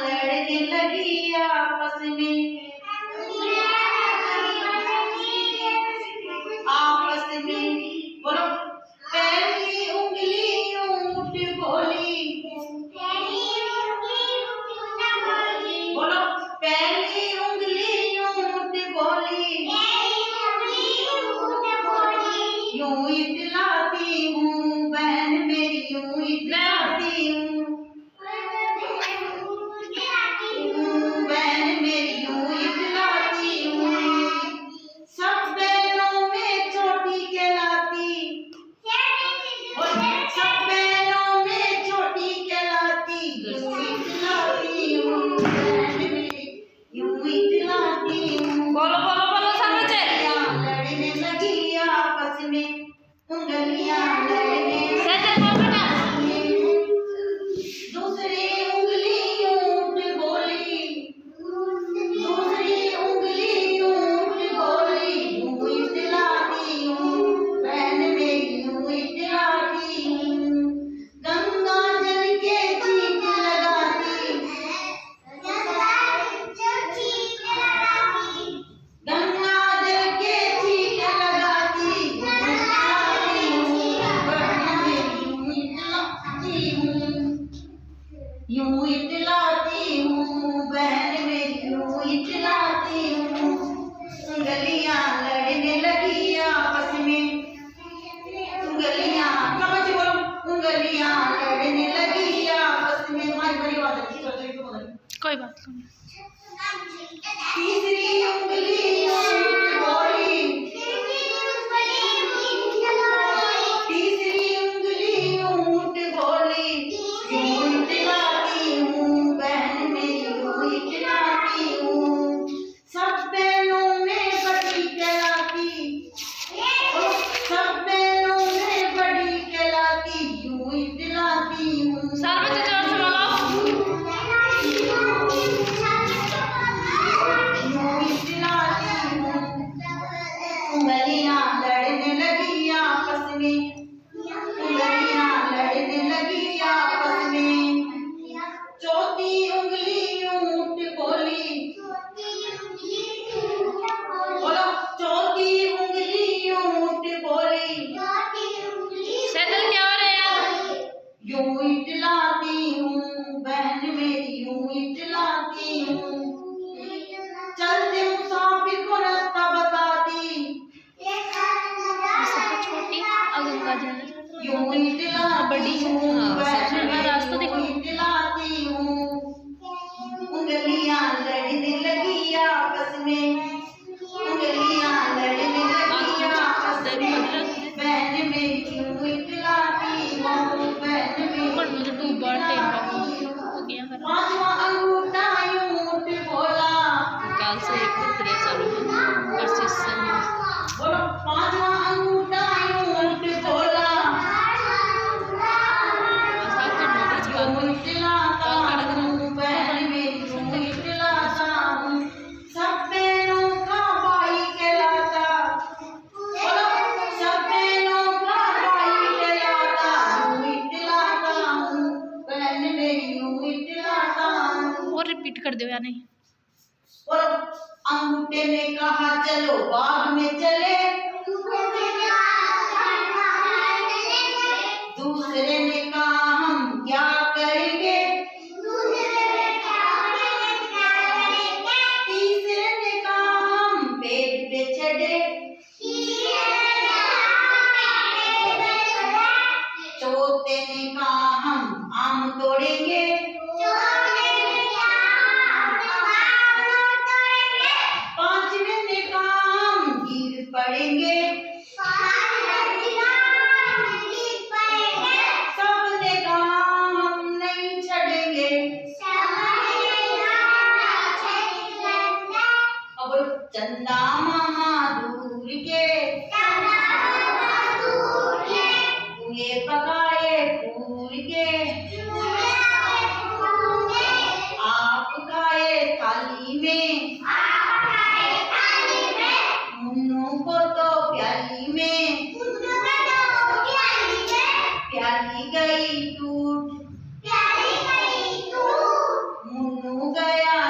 लड़ने लगी आपस में, आपस में। बोलो पहली उंगली ऊंट बोली, बोलो पहली उंगली ऊंट बोली, यूं इतलाती हूँ बहन मेरी, यूं इतलाती हूँ बहन मेरी, यूं इतलाती हूँ। सब बहनों में छोटी कहलाती, सब बहनों में छोटी कहलाती, यूं इतलाती हूँ बहन मेरी, यूं इतलाती हूँ। बोलो बोलो बोलो सब बच्चे। लड़ने लगी आपस में, उंगलियां लड़ने दूसरी उंगली ऊंट बोली, दूसरी उंगली ऊंट बोली, यूं इतलाती हूँ बहन मेरी, यूं इतलाती हूँ। गंगा जल के छींट लगाती, गंगा जल के छींट लगाती, यूं इतलाती हूँ बहन मेरी, यूं इतलाती हूँ। उंगलियां लड़ने लगी आपस में, उंगलियां समझ बोलो, उंगलियां लड़ने लगी आपस में। हमारी बड़ी बात अच्छी कोई बात नहीं। तीसरी उंगली ऊंट बोली, तीसरी उंगली ऊंट बोली, यूं इतलाती हूँ बहन मेरी, यूं इतलाती हूँ। सब बहनों में बड़ी कहलाती, सब बहनों में बड़ी कहलाती, यूं इतलाती हूँ। सारे बच्चे जोर से बोलो। यूं इतलाती हूँ। उंगलियां लड़ने लगी आपस में, उंगलियां लड़ने लगी आपस में। चौथी उंगली ऊंट बोली, बोलो चौथी उंगली ऊंट बोली, सैदल क्या हो रहे हैं? यूं इतलाती हूँ बहन मेरी, यूं इतलाती हूँ। चलते मुसाफिर को रास्ता बताती, सबसे छोटी और गंगा जल यूं इतलाती हूँ बहन मेरी, रास्ता यूं देखो। इतलाती हूँ। उंगलियां लड़ने लगी आपस में, उंगलियां लड़ने लगी आपस में। बहन मेरी यूं इतलाती हूँ बहन मेरी, मुझे टू बार हो गया। पांचवा अंगूठा ऊंट बोला, काल से एक प्रक्रिया चालू है परसिस्टेंस। बोलो पांचवा अंगूठा ऊंट बोला, यूं इतलाता हूँ बहन मेरी, यूं इतलाता हूँ। सब बहनों का भाई कहलाता, बोलो सब बहनों का भाई कहलाता, यूं इतलाता हूँ बहन मेरी, यूं इतलाता हूँ। और रिपीट कर दो या नहीं? और अंगूठे ने कहा चलो बाग में चले, दूसरे ने कहा हम क्या करेंगे, तीसरे ने कहा हम पेड़ पे चढ़े, चौथे ने कहा हम आम तोड़ेंगे, पांचवें ने कहा हम गिर पड़ेंगे, सबने कहा हम नहीं चढ़ेंगे। अब चंदा मामा दूर के, ये पकाए फूल गई टूट मुन्नू गया